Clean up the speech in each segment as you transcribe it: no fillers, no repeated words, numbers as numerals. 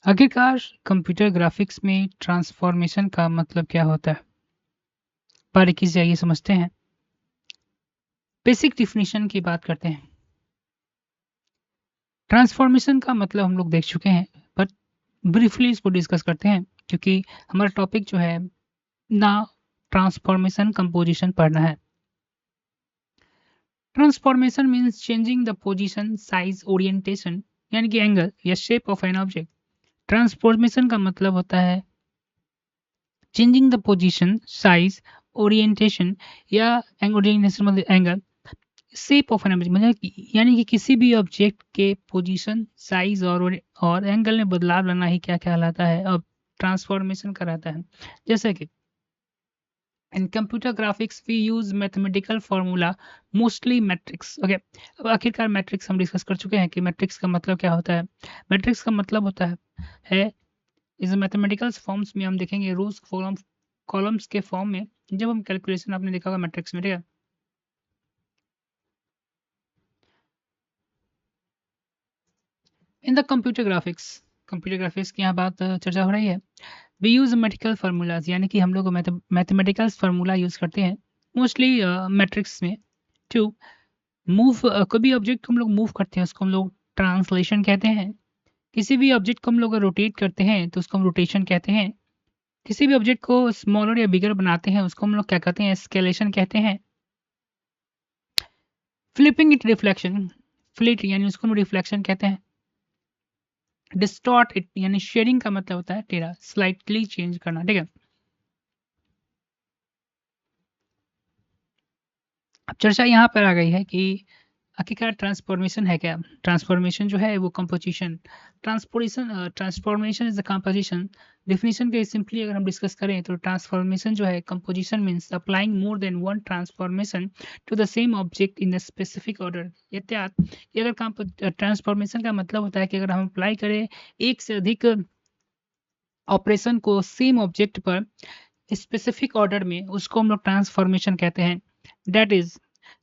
आखिरकार computer graphics में transformation का मतलब क्या होता है? बारीकी से आइए समझते हैं। बेसिक डिफिनीशन की बात करते हैं। ट्रांसफॉर्मेशन का मतलब हम लोग देख चुके हैं, पर ब्रीफली इसको डिस्कस करते हैं क्योंकि हमारा टॉपिक जो है ना ट्रांसफॉर्मेशन कंपोजिशन पढ़ना है। Transformation means changing the position, size, orientation यानी कि एंगल या shape of an object. Transformation का मतलब होता है changing the position, size, orientation या ओरिएंटेशन मतलब angle, shape of an object मतलब यानी कि किसी भी ऑब्जेक्ट के पोजीशन, साइज और एंगल में बदलाव लाना ही क्या कहलाता है और ट्रांसफॉर्मेशन कराता है। जैसे कि in computer graphics we use mathematical formula, mostly matrix. Okay, अब आखिरकार मैट्रिक्स हम डिस्कस कर चुके हैं कि मैट्रिक्स का मतलब क्या होता है। मैट्रिक्स का मतलब होता है इस मैथमेटिकल फॉर्म्स में हम देखेंगे रोज कॉलम्स के फॉर्म में। जब हम कैलकुलेशन आपने देखा होगा मैट्रिक्स में, ठीक है। इन द कंप्यूटर ग्राफिक्स की यहाँ बात चर्चा हो रही है। वी यूज मैथमेटिकल फार्मूलाज यानी कि हम लोग मैथमेटिकल फार्मूला यूज करते हैं मोस्टली मैट्रिक्स में टू मूव। कोई भी ऑब्जेक्ट को हम लोग मूव करते हैं उसको हम लोग ट्रांसलेशन कहते हैं। किसी भी ऑब्जेक्ट को हम लोग रोटेट करते हैं तो उसको हम रोटेशन कहते हैं। किसी भी ऑब्जेक्ट को स्मॉलर या बिगर बनाते हैं उसको हम लोग क्या कहते हैं, स्केलेशन कहते हैं। फ्लिपिंग इट रिफ्लेक्शन, फ्लिट यानी उसको हम रिफ्लेक्शन कहते हैं। डिस्टॉर्ट इट यानी शेडिंग का मतलब होता है टेढ़ा, स्लाइटली चेंज करना, ठीक है। अब चर्चा यहाँ पर आ गई है कि आखिरकार ट्रांसफॉर्मेशन है क्या। ट्रांसफॉर्मेशन जो है वो composition, transformation is the composition. Definition के सिंपली अगर हम डिस्कस करें तो ट्रांसफॉर्मेशन जो है composition means applying more than one transformation to the same object in a specific order. ये अगर ट्रांसफॉर्मेशन का मतलब होता है कि अगर हम अप्लाई करें एक से अधिक ऑपरेशन को सेम ऑब्जेक्ट पर स्पेसिफिक ऑर्डर में, उसको हम लोग ट्रांसफॉर्मेशन कहते हैं। That is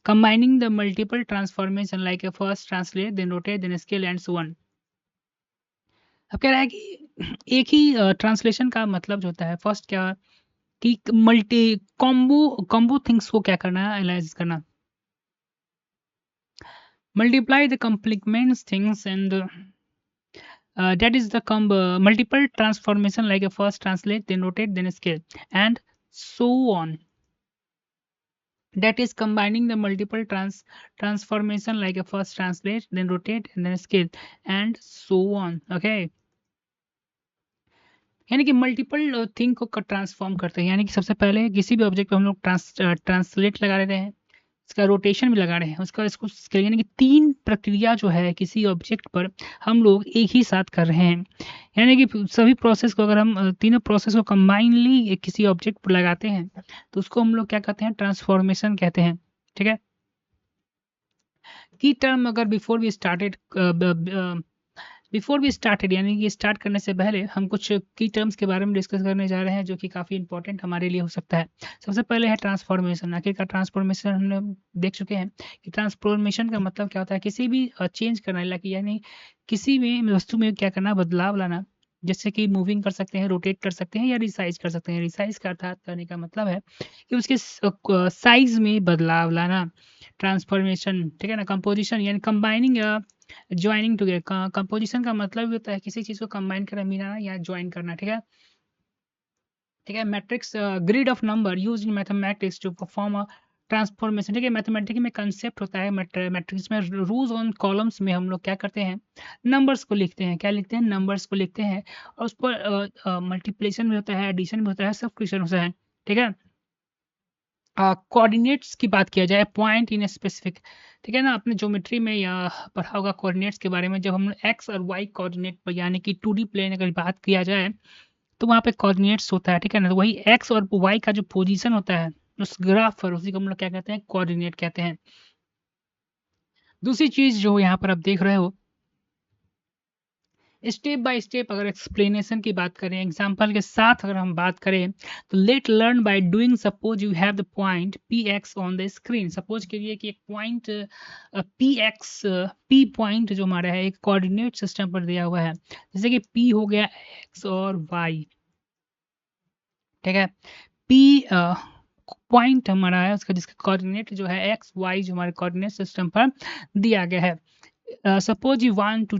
combining the multiple transformation like a first translate then rotate then scale and so on. अब कह रहा है कि एक ही ट्रांसलेशन का मतलब जो होता है फर्स्ट क्या कि मल्टी कॉम्बो कॉम्बो थिंग्स को क्या करना है, एनालाइज करना। Multiply the complements things and that is the multiple transformation like a first translate then rotate then scale and so on. That is combining the multiple transformation like a first translate then rotate and then scale and so on. Okay, यानी कि multiple thing को transform करते हैं, यानी कि सबसे पहले किसी भी ऑब्जेक्ट पे हम लोग ट्रांसलेट लगा देते हैं, इसका रोटेशन भी लगा रहे हैं, उसका इसको scale, यानी कि तीन प्रक्रिया जो है किसी ऑब्जेक्ट पर हम लोग एक ही साथ कर रहे हैं। यानी कि सभी प्रोसेस को अगर हम तीनों प्रोसेस को कंबाइनली किसी ऑब्जेक्ट पर लगाते हैं तो उसको हम लोग क्या कहते हैं, ट्रांसफॉर्मेशन कहते हैं, ठीक है। की टर्म अगर बिफोर वी स्टार्टेड यानी कि स्टार्ट करने से पहले हम कुछ की टर्म्स के बारे में डिस्कस करने जा रहे हैं जो कि काफ़ी इंपॉर्टेंट हमारे लिए हो सकता है। सबसे पहले है ट्रांसफॉर्मेशन। आखिरकार ट्रांसफॉर्मेशन हमने देख चुके हैं कि ट्रांसफॉर्मेशन का मतलब क्या होता है, किसी भी चेंज करना यानी किसी भी वस्तु में क्या करना, बदलाव लाना। जैसे कि मूविंग कर सकते हैं, रोटेट कर सकते हैं या रिसाइज कर सकते हैं। रिसाइज का अर्थात करने का मतलब है कि उसके साइज में बदलाव लाना। ट्रांसफॉर्मेशन, ठीक है ना। कंपोजिशन यानी कंबाइनिंग या ज्वाइनिंग टुगेदर। कंपोजिशन का मतलब होता है किसी चीज को कंबाइन करना, मिलाना या ज्वाइन करना, ठीक है। ठीक है। Matrix, grid of number use in mathematics to perform a transformation, ठीक है। मैथमेटिक्स में कंसेप्ट होता है, मैट्रिक्स में रोज ऑन कॉलम्स में हम लोग क्या करते हैं, नंबर्स को लिखते हैं। क्या लिखते हैं, नंबर्स को लिखते हैं और उस पर मल्टीप्लिकेशन भी होता है, एडिशन भी होता है, सब्ट्रैक्शन होता है, ठीक है। कोऑर्डिनेट्स की बात किया जाए, पॉइंट इन स्पेसिफिक, ठीक है ना। आपने ज्योमेट्री में या पढ़ा होगा कोऑर्डिनेट्स के बारे में। जब हम एक्स और वाई कोऑर्डिनेट पर यानी कि 2D प्लेन अगर बात किया जाए तो वहाँ पे कोऑर्डिनेट्स होता है, ठीक है ना। तो वही एक्स और वाई का जो पोजीशन होता है उस ग्राफ पर, उसी को हम लोग क्या कहते हैं, कोऑर्डिनेट कहते हैं। दूसरी चीज जो यहाँ पर आप देख रहे हो, स्टेप बाय स्टेप अगर एक्सप्लेनेशन की बात करें, एग्जांपल के साथ अगर हम बात करें, तो let learn by doing. Suppose you have the point P x on the screen. Suppose करिए कि एक point P x, P point जो हमारा है एक कोऑर्डिनेट सिस्टम पर दिया हुआ है, जैसे कि पी हो गया एक्स और वाई, ठीक है। पी पॉइंट हमारा है उसका, जिसका कोऑर्डिनेट जो है एक्स वाई जो हमारे कोऑर्डिनेट सिस्टम पर दिया गया है। Suppose you want to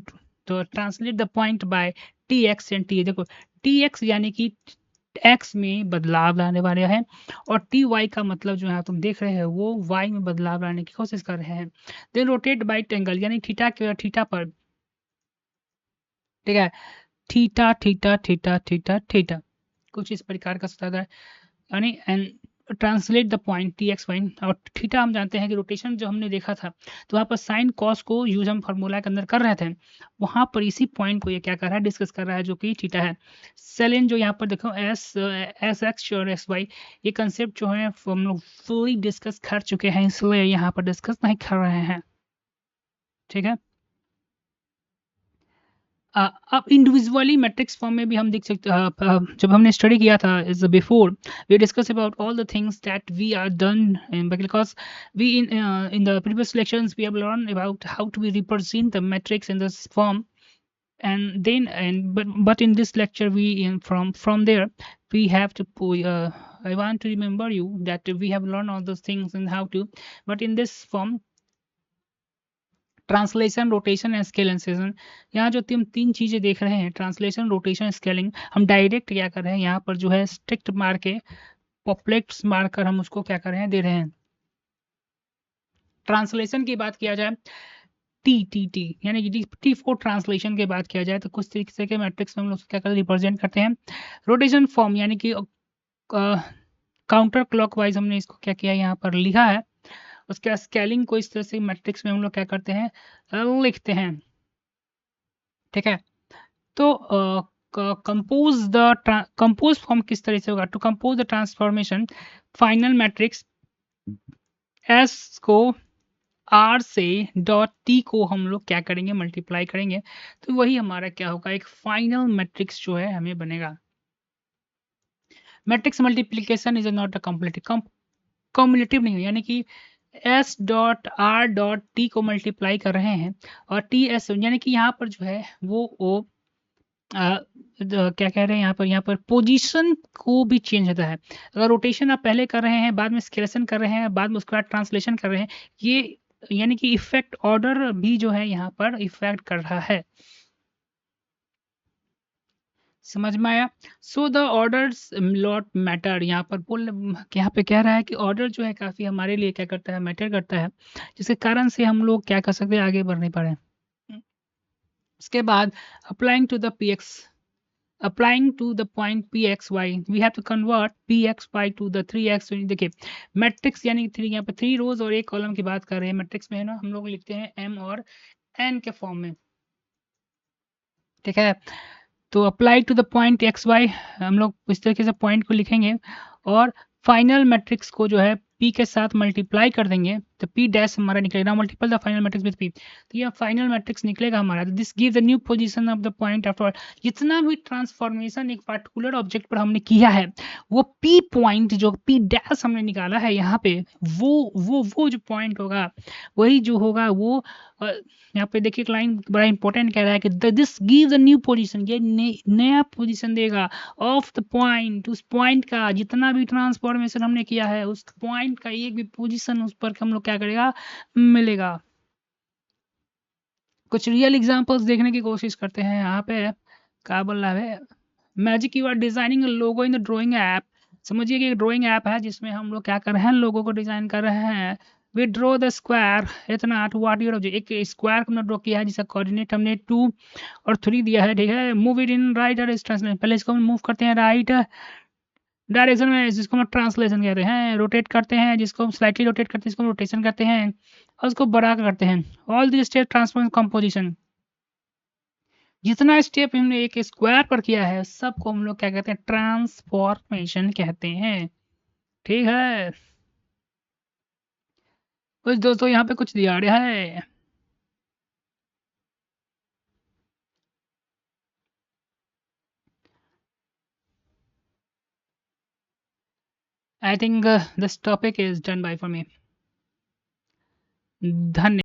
translate the point by T x and T. देखो टी एक्स यानी कि एक्स में बदलाव लाने वाले हैं, और टी वाई का मतलब जो है तुम देख रहे हो वो वाई में बदलाव लाने की कोशिश कर रहे हैं। देन रोटेट बाय एंगल, यानी थीटा के थीटा पर, ठीक है, theta theta theta theta theta, कुछ इस प्रकार का सूत्र है। यानी and translate the point T x y, और थीटा हम जानते हैं कि रोटेशन जो हमने देखा था, तो वहाँ पर साइन कॉस को यूज हम फार्मूला के अंदर कर रहे थे, वहाँ पर इसी पॉइंट को ये क्या कर रहा है, डिस्कस कर रहा है, जो कि थीटा है। सेलेन जो यहाँ पर देखो एस एक्स और एस वाई, ये कंसेप्ट जो है हम लोग फुली डिस्कस कर चुके हैं, इसलिए यहाँ पर डिस्कस नहीं कर रहे हैं, ठीक है। अब इंडिविजुअली मैट्रिक्स फॉर्म में भी हम देख सकते हैं। जब हमने स्टडी किया था is before, we discuss about all the things that we are done, because we in the previous lectures we have learn about how to be represent the matrix in this form, and then but in this lecture we from there we have to I want to remember you that we have learned all those things and how to, but in this form translation, rotation and स्केलेंसेशन, यहाँ जो तीन तीन चीजें देख रहे हैं, translation, rotation, scaling, हम डायरेक्ट क्या कर रहे हैं, यहाँ पर जो है स्ट्रिक्ट मार के, पॉपुलेट्स मार कर हम उसको क्या कर रहे हैं, दे रहे हैं। ट्रांसलेशन की बात किया जाए, टी टी टी यानी कि टी फोर ट्रांसलेशन की बात किया जाए, तो कुछ तरीके के मैट्रिक्स में हम लोग क्या करते हैं, रिप्रेजेंट करते हैं। रोटेशन फॉर्म यानी कि काउंटर क्लॉकवाइज हमने इसको क्या किया, यहाँ पर लिखा है। उसके बाद स्केलिंग को इस तरह से मैट्रिक्स में हम लोग क्या करते हैं, लिखते हैं, ठीक है। तो कंपोज फॉर्म किस तरह से होगा, to compose the transformation final matrix S को आर से डॉट टी को हम लोग क्या करेंगे, मल्टीप्लाई करेंगे, तो वही हमारा क्या होगा, एक फाइनल मैट्रिक्स जो है हमें बनेगा। Matrix multiplication is not a cumulative नहीं है, यानी कि S dot R dot T को मल्टीप्लाई कर रहे हैं, और टी एस यानी कि यहाँ पर जो है वो क्या कह रहे हैं, यहाँ पर पोजीशन को भी चेंज होता है। अगर रोटेशन आप पहले कर रहे हैं, बाद में स्केलेशन कर रहे हैं, बाद में उसके बाद ट्रांसलेशन कर रहे हैं, ये यानी कि इफेक्ट ऑर्डर भी जो है यहाँ पर इफेक्ट कर रहा है। समझ में आया। So the orders lot matter, यहाँ पर यहाँ पे कह रहा है कि ऑर्डर जो है काफी हमारे लिए क्या करता है, मैटर करता है, जिसके कारण से हम लोग क्या कर सकते हैं, आगे बढ़ नहीं पा रहे हैं। उसके बाद applying to the P x, applying to the point pxy we have to convert pxy to the 3x। देखिए मैट्रिक्स यानी थ्री, यहाँ पे 3 रोज और एक कॉलम की बात कर रहे हैं, मैट्रिक्स में है ना, हम लोग लिखते हैं m और n के फॉर्म में, ठीक है। तो apply to the point x y, हम लोग इस तरीके से पॉइंट को लिखेंगे, और फाइनल मैट्रिक्स को जो है p के साथ मल्टीप्लाई कर देंगे, तो p डैश हमारा निकलेगा, multiple the final matrix with p, तो यह फाइनल मैट्रिक्स निकलेगा हमारा। This give the new position of the point after. जितना भी ट्रांसफॉर्मेशन एक पार्टिकुलर ऑब्जेक्ट पर हमने किया है, वो p पॉइंट जो p डैश हमने निकाला है यहाँ पे, वो जो पॉइंट होगा, वही जो होगा वो यहाँ पे देखिए लाइन बड़ा इंपॉर्टेंट कह रहा है कि this give the new position, ये नया पोजीशन देगा ऑफ द पॉइंट, उस पॉइंट का जितना भी ट्रांसफॉर्मेशन हमने किया है, उस पॉइंट का एक भी पोजीशन उस पर हम लोग क्या करेगा, मिलेगा। कुछ रियल एग्जांपल्स देखने की कोशिश करते हैं। यहाँ पे क्या बोल रहा है, magic you are designing logo in the drawing app. समझिए कि एक ड्राइंग ऐप है जिसमें हम लोग क्या कर रहे हैं, लोगों को डिजाइन कर रहे हैं। वी ड्रॉ द स्क्वायर इतना टू व्हाट यूर ऑब्जेक्ट, एक स्क्वायर हमने ड्रॉ किया है जिसका कोऑर्डिनेट हमने 2 और 3 दिया है, ठीक है। Move it in right translation, पहले इसको हम मूव करते हैं राइट डायरेक्शन में, जिसको हम ट्रांसलेशन कहते हैं। रोटेट करते हैं, जिसको हम स्लाइटली रोटेट करते हैं, इसको रोटेशन करते हैं, और उसको बड़ा करते हैं। All this step transform composition, जितना स्टेप हमने एक स्क्वायर पर किया है, सबको हम लोग क्या कहते हैं, ट्रांसफॉर्मेशन कहते हैं, ठीक है। कुछ दोस्तों यहाँ पे कुछ दिया गया है, I think this topic is done by for me. धन्यवाद।